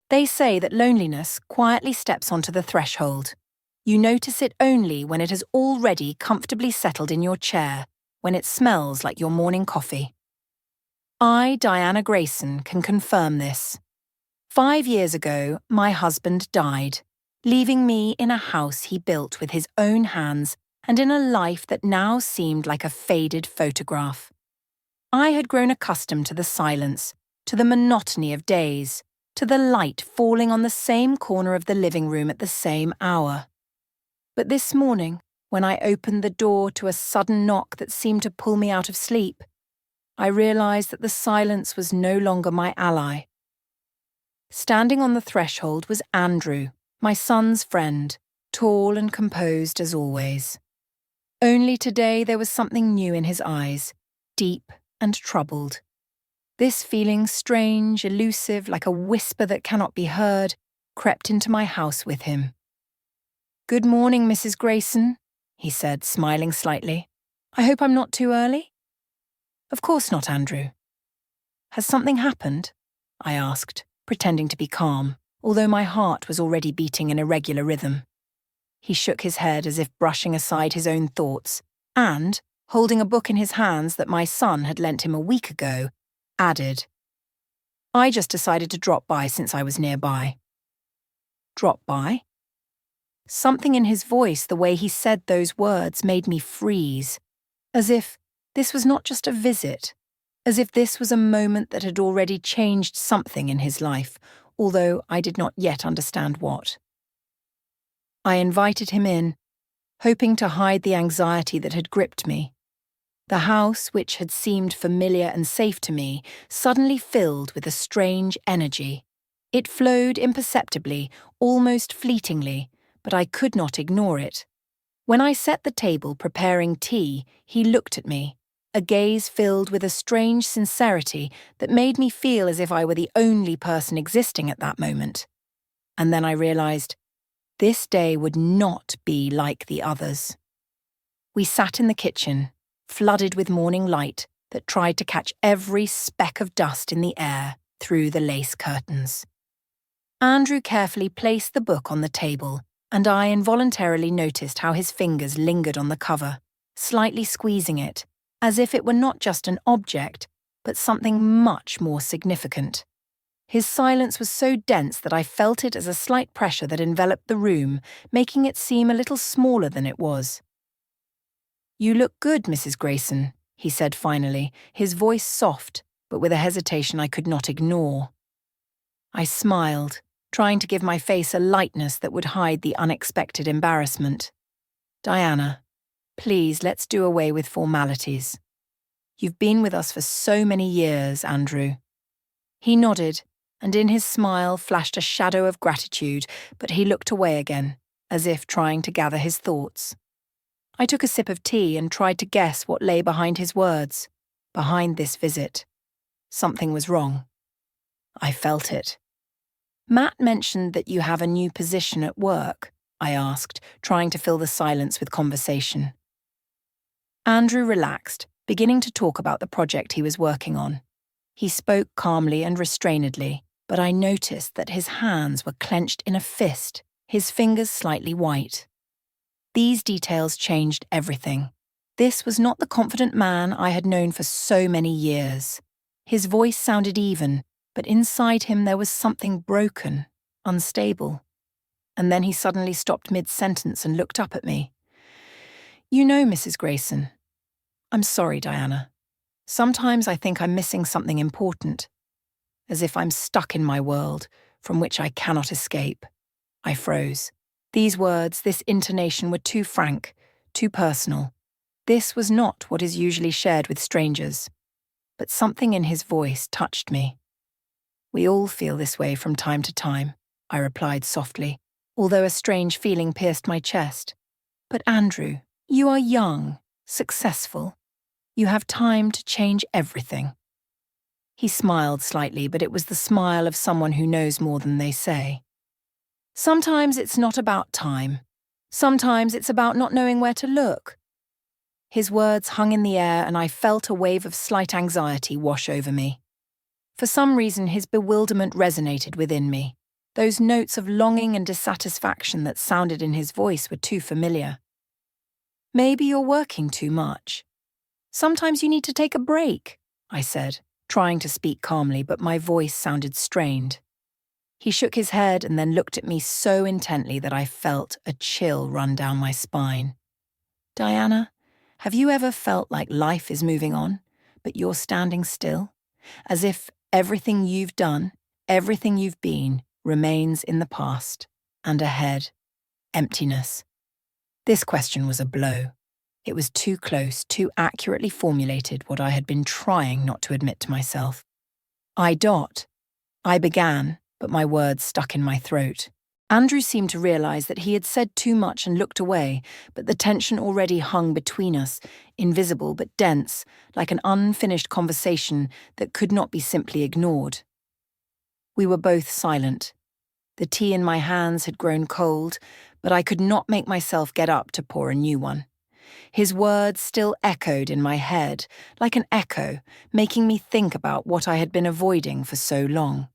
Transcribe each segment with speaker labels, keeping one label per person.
Speaker 1: They say that loneliness quietly steps onto the threshold. You notice it only when it has already comfortably settled in your chair, when it smells like your morning coffee. I, Diana Grayson, can confirm this. 5 years ago, my husband died, leaving me in a house he built with his own hands and in a life that now seemed like a faded photograph. I had grown accustomed to the silence, to the monotony of days, to the light falling on the same corner of the living room at the same hour. But this morning, when I opened the door to a sudden knock that seemed to pull me out of sleep, I realized that the silence was no longer my ally. Standing on the threshold was Andrew, my son's friend, tall and composed as always. Only today there was something new in his eyes, deep and troubled. This feeling, strange, elusive, like a whisper that cannot be heard, crept into my house with him. "Good morning, Mrs. Grayson," he said, smiling slightly. "I hope I'm not too early?" "Of course not, Andrew." "Has something happened?" I asked, pretending to be calm, although my heart was already beating an irregular rhythm. He shook his head as if brushing aside his own thoughts, and, holding a book in his hands that my son had lent him a week ago, added, "I just decided to drop by since I was nearby." "Drop by?" Something in his voice, the way he said those words, made me freeze, as if this was not just a visit, as if this was a moment that had already changed something in his life, although I did not yet understand what. I invited him in, hoping to hide the anxiety that had gripped me. The house, which had seemed familiar and safe to me, suddenly filled with a strange energy. It flowed imperceptibly, almost fleetingly, but I could not ignore it. When I set the table preparing tea, he looked at me, a gaze filled with a strange sincerity that made me feel as if I were the only person existing at that moment. And then I realized, this day would not be like the others. We sat in the kitchen, flooded with morning light that tried to catch every speck of dust in the air through the lace curtains. Andrew carefully placed the book on the table, and I involuntarily noticed how his fingers lingered on the cover, slightly squeezing it, as if it were not just an object, but something much more significant. His silence was so dense that I felt it as a slight pressure that enveloped the room, making it seem a little smaller than it was. "You look good, Mrs. Grayson," he said finally, his voice soft, but with a hesitation I could not ignore. I smiled, trying to give my face a lightness that would hide the unexpected embarrassment. "Diana, please let's do away with formalities. You've been with us for so many years, Andrew." He nodded, and in his smile flashed a shadow of gratitude, but he looked away again, as if trying to gather his thoughts. I took a sip of tea and tried to guess what lay behind his words, behind this visit. Something was wrong. I felt it. "Matt mentioned that you have a new position at work," I asked, trying to fill the silence with conversation. Andrew relaxed, beginning to talk about the project he was working on. He spoke calmly and restrainedly, but I noticed that his hands were clenched in a fist, his fingers slightly white. These details changed everything. This was not the confident man I had known for so many years. His voice sounded even, but inside him there was something broken, unstable. And then he suddenly stopped mid-sentence and looked up at me. "You know, Mrs. Grayson, I'm sorry, Diana. Sometimes I think I'm missing something important, as if I'm stuck in my world, from which I cannot escape." I froze. These words, this intonation were too frank, too personal. This was not what is usually shared with strangers. But something in his voice touched me. "We all feel this way from time to time," I replied softly, although a strange feeling pierced my chest. "But Andrew, you are young, successful. You have time to change everything." He smiled slightly, but it was the smile of someone who knows more than they say. "Sometimes it's not about time. Sometimes it's about not knowing where to look." His words hung in the air, and I felt a wave of slight anxiety wash over me. For some reason, his bewilderment resonated within me. Those notes of longing and dissatisfaction that sounded in his voice were too familiar. Maybe you're working too much. Sometimes you need to take a break, I said, trying to speak calmly, but my voice sounded strained. He shook his head and then looked at me so intently that I felt a chill run down my spine. Diana, have you ever felt like life is moving on, but you're standing still? As if everything you've done, everything you've been, remains in the past, and ahead, emptiness. This question was a blow. It was too close, too accurately formulated what I had been trying not to admit to myself. I began, but my words stuck in my throat. Andrew seemed to realize that he had said too much and looked away, but the tension already hung between us, invisible but dense, like an unfinished conversation that could not be simply ignored. We were both silent. The tea in my hands had grown cold, but I could not make myself get up to pour a new one. His words still echoed in my head, like an echo, making me think about what I had been avoiding for so long.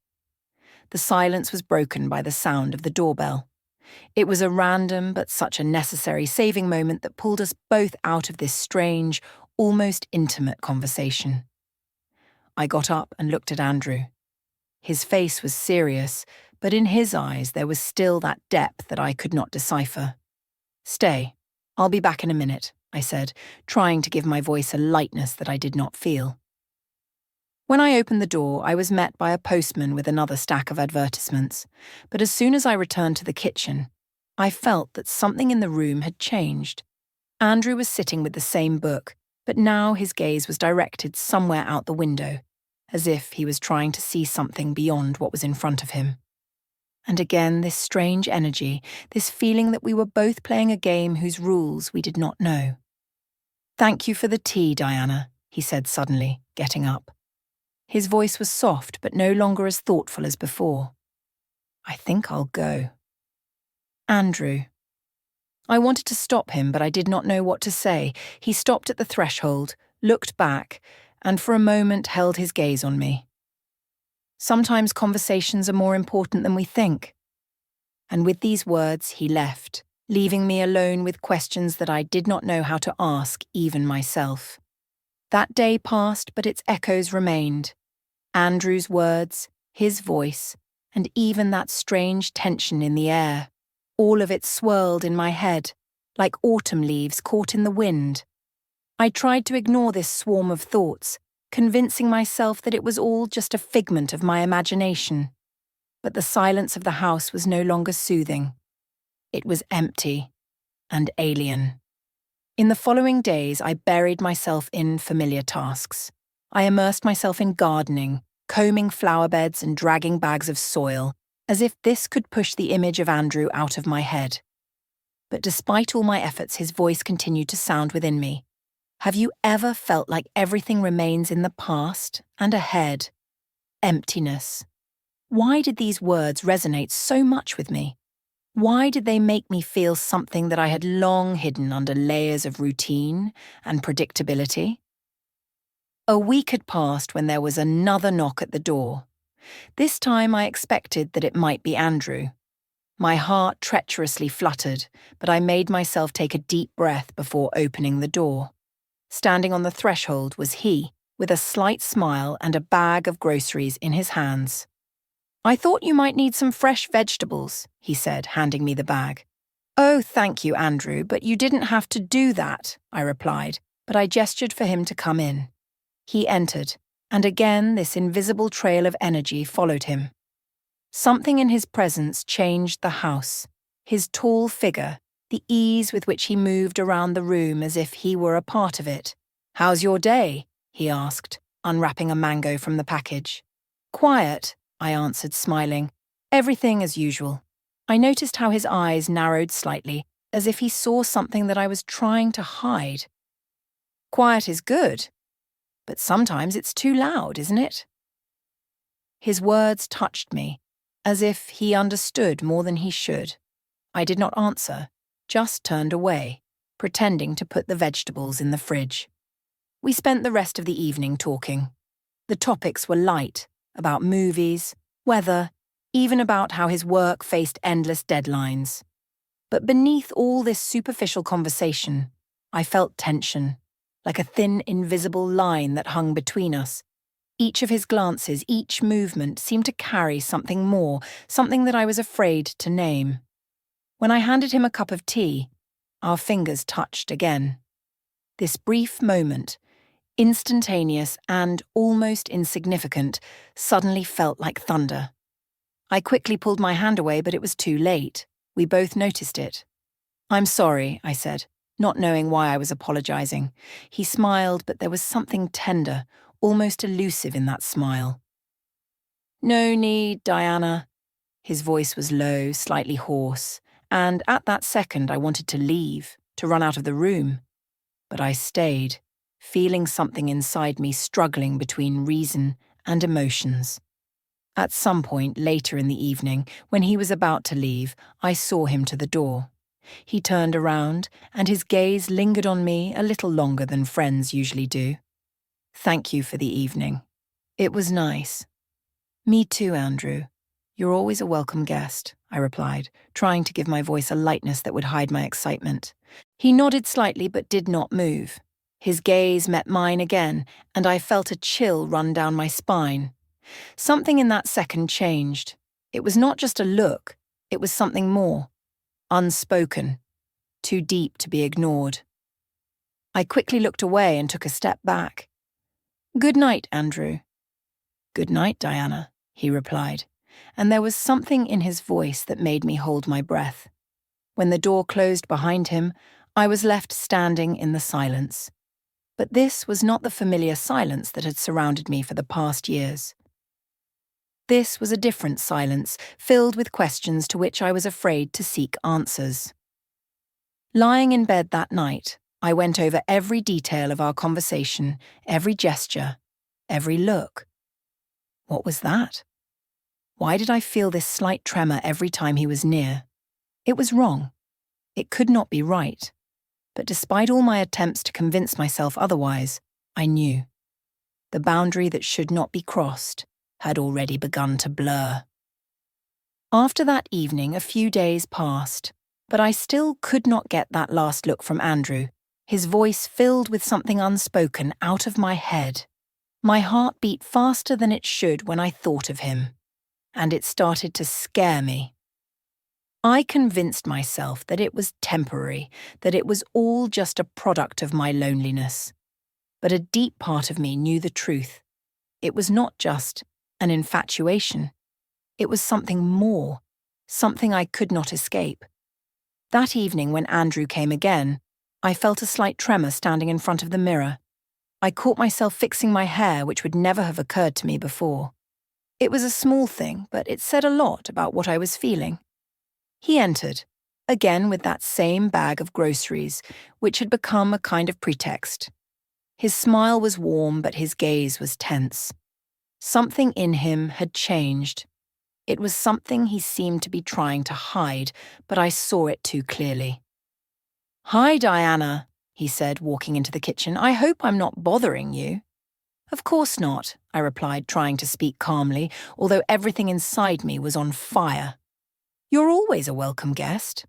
Speaker 1: The silence was broken by the sound of the doorbell. It was a random but such a necessary saving moment that pulled us both out of this strange, almost intimate conversation. I got up and looked at Andrew. His face was serious, but in his eyes there was still that depth that I could not decipher. "Stay. I'll be back in a minute," I said, trying to give my voice a lightness that I did not feel. When I opened the door, I was met by a postman with another stack of advertisements, but as soon as I returned to the kitchen, I felt that something in the room had changed. Andrew was sitting with the same book, but now his gaze was directed somewhere out the window, as if he was trying to see something beyond what was in front of him. And again, this strange energy, this feeling that we were both playing a game whose rules we did not know. "Thank you for the tea, Diana," he said suddenly, getting up. His voice was soft but no longer as thoughtful as before. "I think I'll go." Andrew. I wanted to stop him, but I did not know what to say. He stopped at the threshold, looked back, and for a moment held his gaze on me. "Sometimes conversations are more important than we think." And with these words, he left, leaving me alone with questions that I did not know how to ask even myself. That day passed, but its echoes remained. Andrew's words, his voice, and even that strange tension in the air. All of it swirled in my head, like autumn leaves caught in the wind. I tried to ignore this swarm of thoughts, convincing myself that it was all just a figment of my imagination. But the silence of the house was no longer soothing. It was empty and alien. In the following days, I buried myself in familiar tasks. I immersed myself in gardening, combing flower beds and dragging bags of soil, as if this could push the image of Andrew out of my head. But despite all my efforts, his voice continued to sound within me. Have you ever felt like everything remains in the past and ahead? Emptiness. Why did these words resonate so much with me? Why did they make me feel something that I had long hidden under layers of routine and predictability? A week had passed when there was another knock at the door. This time I expected that it might be Andrew. My heart treacherously fluttered, but I made myself take a deep breath before opening the door. Standing on the threshold was he, with a slight smile and a bag of groceries in his hands. "I thought you might need some fresh vegetables," he said, handing me the bag. "Oh, thank you, Andrew, but you didn't have to do that," I replied, but I gestured for him to come in. He entered, and again this invisible trail of energy followed him. Something in his presence changed the house. His tall figure, the ease with which he moved around the room as if he were a part of it. "How's your day?" he asked, unwrapping a mango from the package. "Quiet," I answered, smiling. "Everything as usual." I noticed how his eyes narrowed slightly, as if he saw something that I was trying to hide. "Quiet is good, but sometimes it's too loud, isn't it?" His words touched me, as if he understood more than he should. I did not answer, just turned away, pretending to put the vegetables in the fridge. We spent the rest of the evening talking. The topics were light, about movies, weather, even about how his work faced endless deadlines. But beneath all this superficial conversation, I felt tension, like a thin, invisible line that hung between us. Each of his glances, each movement seemed to carry something more, something that I was afraid to name. When I handed him a cup of tea, our fingers touched again. This brief moment, instantaneous and almost insignificant, suddenly felt like thunder. I quickly pulled my hand away, but it was too late. We both noticed it. "I'm sorry," I said, not knowing why I was apologizing. He smiled, but there was something tender, almost elusive in that smile. "No need, Diana." His voice was low, slightly hoarse, and at that second I wanted to leave, to run out of the room. But I stayed, feeling something inside me struggling between reason and emotions. At some point later in the evening, when he was about to leave, I saw him to the door. He turned around, and his gaze lingered on me a little longer than friends usually do. "Thank you for the evening. It was nice." "Me too, Andrew. You're always a welcome guest," I replied, trying to give my voice a lightness that would hide my excitement. He nodded slightly but did not move. His gaze met mine again, and I felt a chill run down my spine. Something in that second changed. It was not just a look, it was something more. Unspoken. Too deep to be ignored. I quickly looked away and took a step back. "Good night, Andrew." "Good night, Diana," he replied, and there was something in his voice that made me hold my breath. When the door closed behind him, I was left standing in the silence. But this was not the familiar silence that had surrounded me for the past years. This was a different silence, filled with questions to which I was afraid to seek answers. Lying in bed that night, I went over every detail of our conversation, every gesture, every look. What was that? Why did I feel this slight tremor every time he was near? It was wrong. It could not be right. But despite all my attempts to convince myself otherwise, I knew. The boundary that should not be crossed had already begun to blur. After that evening, a few days passed, but I still could not get that last look from Andrew, his voice filled with something unspoken out of my head. My heart beat faster than it should when I thought of him, and it started to scare me. I convinced myself that it was temporary, that it was all just a product of my loneliness. But a deep part of me knew the truth. It was not just an infatuation. It was something more, something I could not escape. That evening when Andrew came again, I felt a slight tremor standing in front of the mirror. I caught myself fixing my hair, which would never have occurred to me before. It was a small thing, but it said a lot about what I was feeling. He entered, again with that same bag of groceries, which had become a kind of pretext. His smile was warm, but his gaze was tense. Something in him had changed. It was something he seemed to be trying to hide, but I saw it too clearly. "Hi, Diana," he said, walking into the kitchen. "I hope I'm not bothering you." "Of course not," I replied, trying to speak calmly, although everything inside me was on fire. "You're always a welcome guest."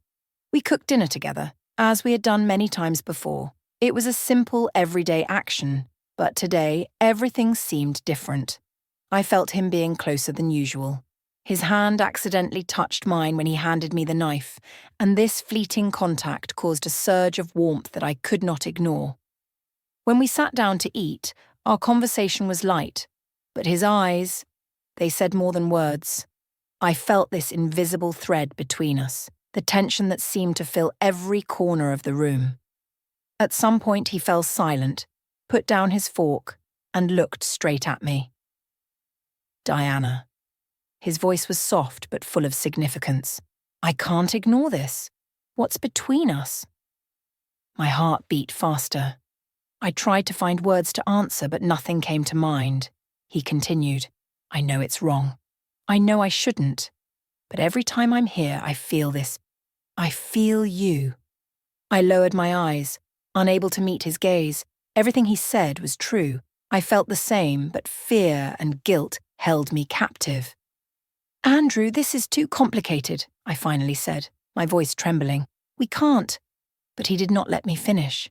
Speaker 1: We cooked dinner together, as we had done many times before. It was a simple, everyday action, but today everything seemed different. I felt him being closer than usual. His hand accidentally touched mine when he handed me the knife, and this fleeting contact caused a surge of warmth that I could not ignore. When we sat down to eat, our conversation was light, but his eyes, they said more than words. I felt this invisible thread between us, the tension that seemed to fill every corner of the room. At some point he fell silent, put down his fork, and looked straight at me. "Diana." His voice was soft but full of significance. "I can't ignore this. What's between us?" My heart beat faster. I tried to find words to answer, but nothing came to mind. He continued, "I know it's wrong. I know I shouldn't. But every time I'm here, I feel this. I feel you." I lowered my eyes, unable to meet his gaze. Everything he said was true. I felt the same, but fear and guilt held me captive. Andrew, this is too complicated, I finally said, my voice trembling. We can't. But he did not let me finish.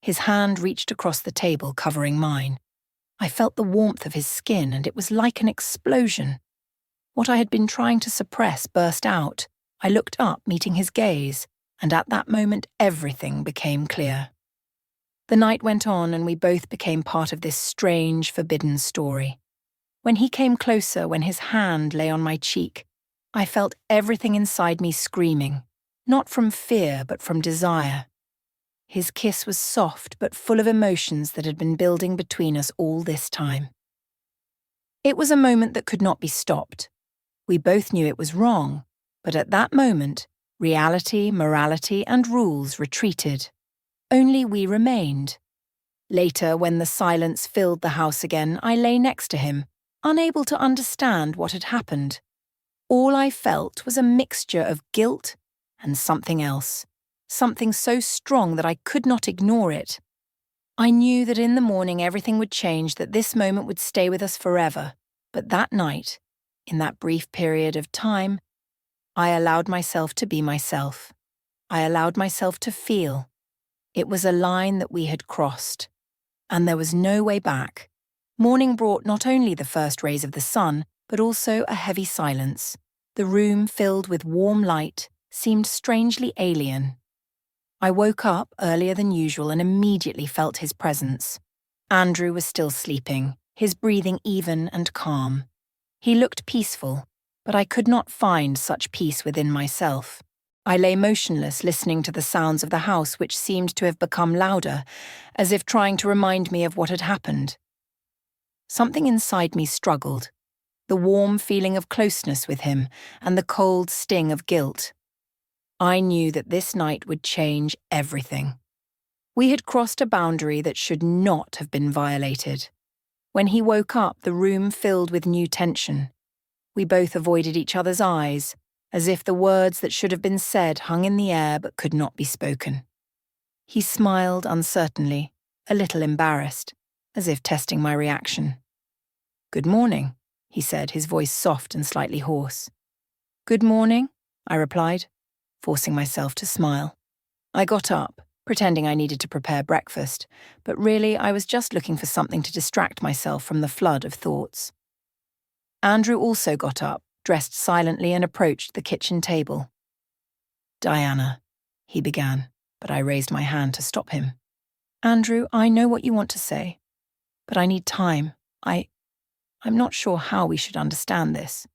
Speaker 1: His hand reached across the table, covering mine. I felt the warmth of his skin, and it was like an explosion. What I had been trying to suppress burst out. I looked up, meeting his gaze, and at that moment everything became clear. The night went on, and we both became part of this strange, forbidden story. When he came closer, when his hand lay on my cheek, I felt everything inside me screaming, not from fear but from desire. His kiss was soft but full of emotions that had been building between us all this time. It was a moment that could not be stopped. We both knew it was wrong, but at that moment, reality, morality, and rules retreated. Only we remained. Later, when the silence filled the house again, I lay next to him, unable to understand what had happened. All I felt was a mixture of guilt and something else, something so strong that I could not ignore it. I knew that in the morning everything would change, that this moment would stay with us forever. But that night, in that brief period of time, I allowed myself to be myself. I allowed myself to feel. It was a line that we had crossed, and there was no way back. Morning brought not only the first rays of the sun, but also a heavy silence. The room, filled with warm light, seemed strangely alien. I woke up earlier than usual and immediately felt his presence. Andrew was still sleeping, his breathing even and calm. He looked peaceful, but I could not find such peace within myself. I lay motionless, listening to the sounds of the house, which seemed to have become louder, as if trying to remind me of what had happened. Something inside me struggled, the warm feeling of closeness with him and the cold sting of guilt. I knew that this night would change everything. We had crossed a boundary that should not have been violated. When he woke up, the room filled with new tension. We both avoided each other's eyes, as if the words that should have been said hung in the air but could not be spoken. He smiled uncertainly, a little embarrassed, as if testing my reaction. "Good morning," he said, his voice soft and slightly hoarse. "Good morning," I replied, forcing myself to smile. I got up, pretending I needed to prepare breakfast, but really I was just looking for something to distract myself from the flood of thoughts. Andrew also got up, dressed silently, and approached the kitchen table. "Diana," he began, but I raised my hand to stop him. "Andrew, I know what you want to say, but I need time. I'm not sure how we should understand this."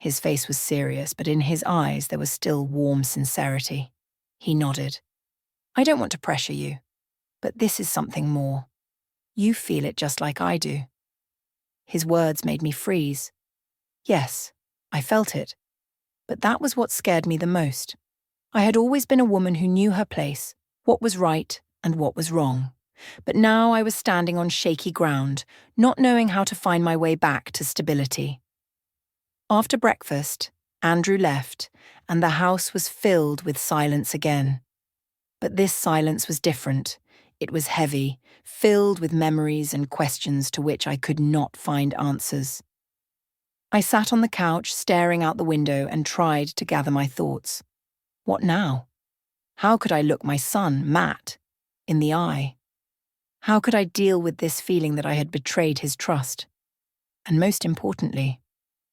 Speaker 1: His face was serious, but in his eyes there was still warm sincerity. He nodded. "I don't want to pressure you, but this is something more. You feel it just like I do." His words made me freeze. Yes, I felt it. But that was what scared me the most. I had always been a woman who knew her place, what was right and what was wrong. But now I was standing on shaky ground, not knowing how to find my way back to stability. After breakfast, Andrew left, and the house was filled with silence again. But this silence was different. It was heavy, filled with memories and questions to which I could not find answers. I sat on the couch, staring out the window, and tried to gather my thoughts. What now? How could I look my son, Matt, in the eye? How could I deal with this feeling that I had betrayed his trust? And most importantly,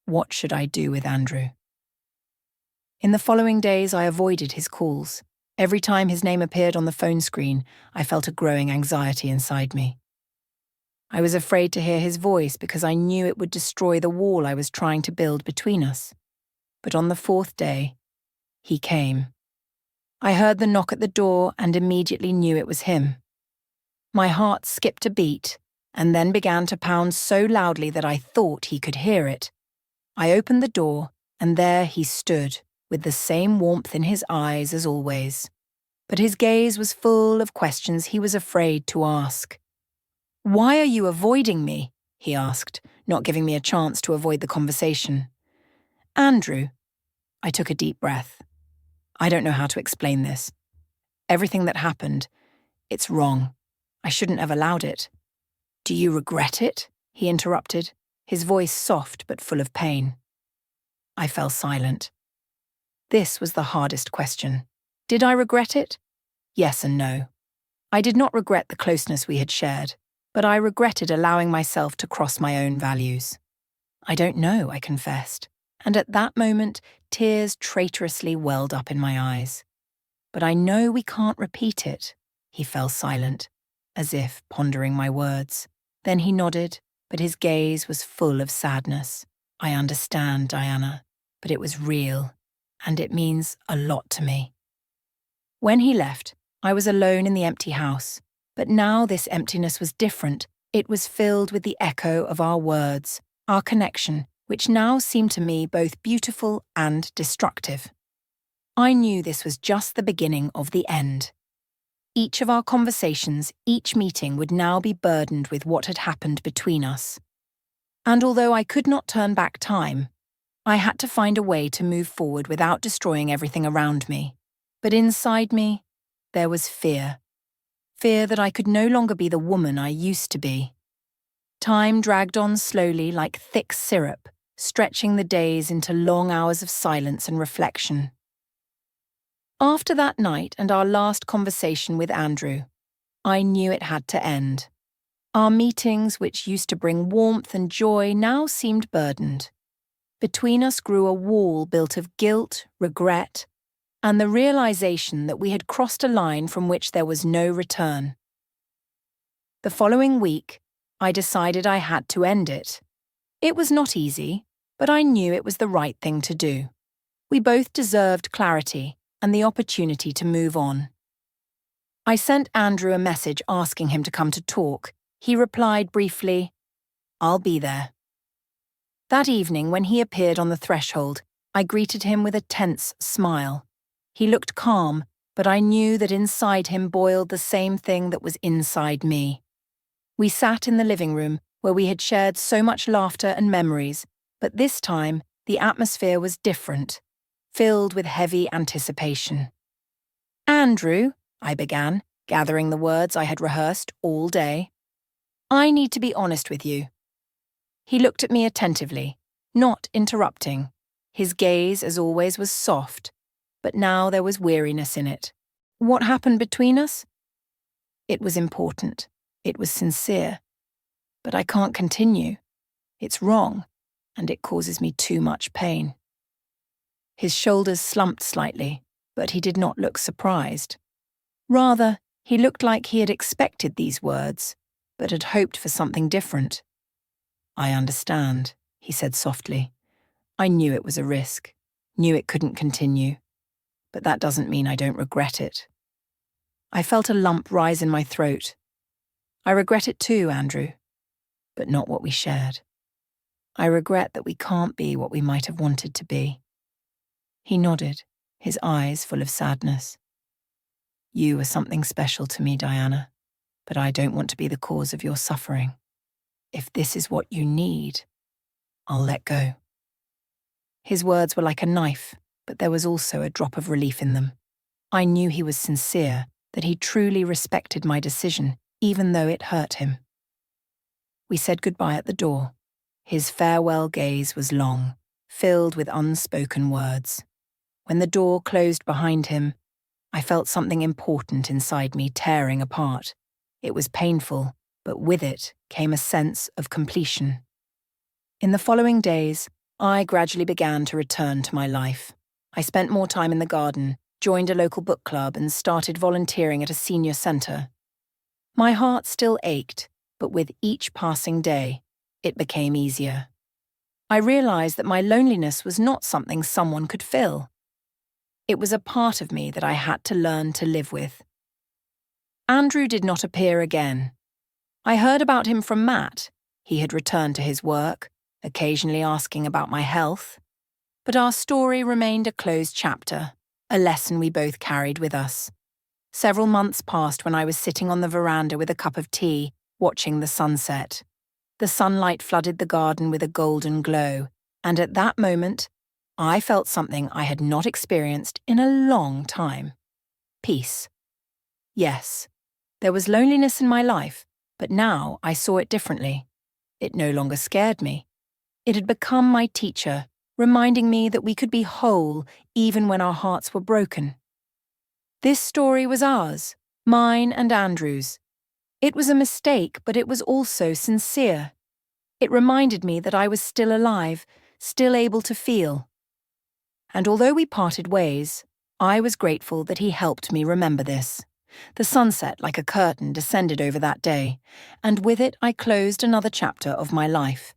Speaker 1: what should I do with Andrew? In the following days, I avoided his calls. Every time his name appeared on the phone screen, I felt a growing anxiety inside me. I was afraid to hear his voice because I knew it would destroy the wall I was trying to build between us. But on the fourth day, he came. I heard the knock at the door and immediately knew it was him. My heart skipped a beat and then began to pound so loudly that I thought he could hear it. I opened the door, and there he stood, with the same warmth in his eyes as always. But his gaze was full of questions he was afraid to ask. "Why are you avoiding me?" he asked, not giving me a chance to avoid the conversation. "Andrew." I took a deep breath. "I don't know how to explain this. Everything that happened, it's wrong. I shouldn't have allowed it." "Do you regret it?" he interrupted, his voice soft but full of pain. I fell silent. This was the hardest question. Did I regret it? Yes and no. I did not regret the closeness we had shared, but I regretted allowing myself to cross my own values. I don't know, I confessed, and at that moment, tears traitorously welled up in my eyes. But I know we can't repeat it. He fell silent, as if pondering my words. Then he nodded, but his gaze was full of sadness. I understand, Diana, but it was real, and it means a lot to me. When he left, I was alone in the empty house, but now this emptiness was different. It was filled with the echo of our words, our connection, which now seemed to me both beautiful and destructive. I knew this was just the beginning of the end. Each of our conversations, each meeting would now be burdened with what had happened between us. And although I could not turn back time, I had to find a way to move forward without destroying everything around me. But inside me, there was fear. Fear that I could no longer be the woman I used to be. Time dragged on slowly like thick syrup, stretching the days into long hours of silence and reflection. After that night and our last conversation with Andrew, I knew it had to end. Our meetings, which used to bring warmth and joy, now seemed burdened. Between us grew a wall built of guilt, regret, and the realization that we had crossed a line from which there was no return. The following week, I decided I had to end it. It was not easy, but I knew it was the right thing to do. We both deserved clarity and the opportunity to move on. I sent Andrew a message asking him to come to talk. He replied briefly, "I'll be there." That evening, when he appeared on the threshold, I greeted him with a tense smile. He looked calm, but I knew that inside him boiled the same thing that was inside me. We sat in the living room, where we had shared so much laughter and memories, but this time the atmosphere was different, filled with heavy anticipation. "Andrew," I began, gathering the words I had rehearsed all day, "I need to be honest with you." He looked at me attentively, not interrupting. His gaze, as always, was soft, but now there was weariness in it. What happened between us? It was important. It was sincere. But I can't continue. It's wrong, and it causes me too much pain. His shoulders slumped slightly, but he did not look surprised. Rather, he looked like he had expected these words, but had hoped for something different. "I understand," he said softly. "I knew it was a risk, knew it couldn't continue, but that doesn't mean I don't regret it." I felt a lump rise in my throat. "I regret it too, Andrew, but not what we shared. I regret that we can't be what we might have wanted to be." He nodded, his eyes full of sadness. "You are something special to me, Diana, but I don't want to be the cause of your suffering. If this is what you need, I'll let go." His words were like a knife, but there was also a drop of relief in them. I knew he was sincere, that he truly respected my decision, even though it hurt him. We said goodbye at the door. His farewell gaze was long, filled with unspoken words. When the door closed behind him, I felt something important inside me tearing apart. It was painful, but with it came a sense of completion. In the following days, I gradually began to return to my life. I spent more time in the garden, joined a local book club, and started volunteering at a senior centre. My heart still ached, but with each passing day, it became easier. I realized that my loneliness was not something someone could fill. It was a part of me that I had to learn to live with. Andrew did not appear again. I heard about him from Matt. He had returned to his work, occasionally asking about my health. But our story remained a closed chapter, a lesson we both carried with us. Several months passed when I was sitting on the veranda with a cup of tea, watching the sunset. The sunlight flooded the garden with a golden glow, and at that moment, I felt something I had not experienced in a long time. Peace. Yes, there was loneliness in my life, but now I saw it differently. It no longer scared me. It had become my teacher, reminding me that we could be whole even when our hearts were broken. This story was ours, mine and Andrew's. It was a mistake, but it was also sincere. It reminded me that I was still alive, still able to feel. And although we parted ways, I was grateful that he helped me remember this. The sunset, like a curtain, descended over that day, and with it I closed another chapter of my life.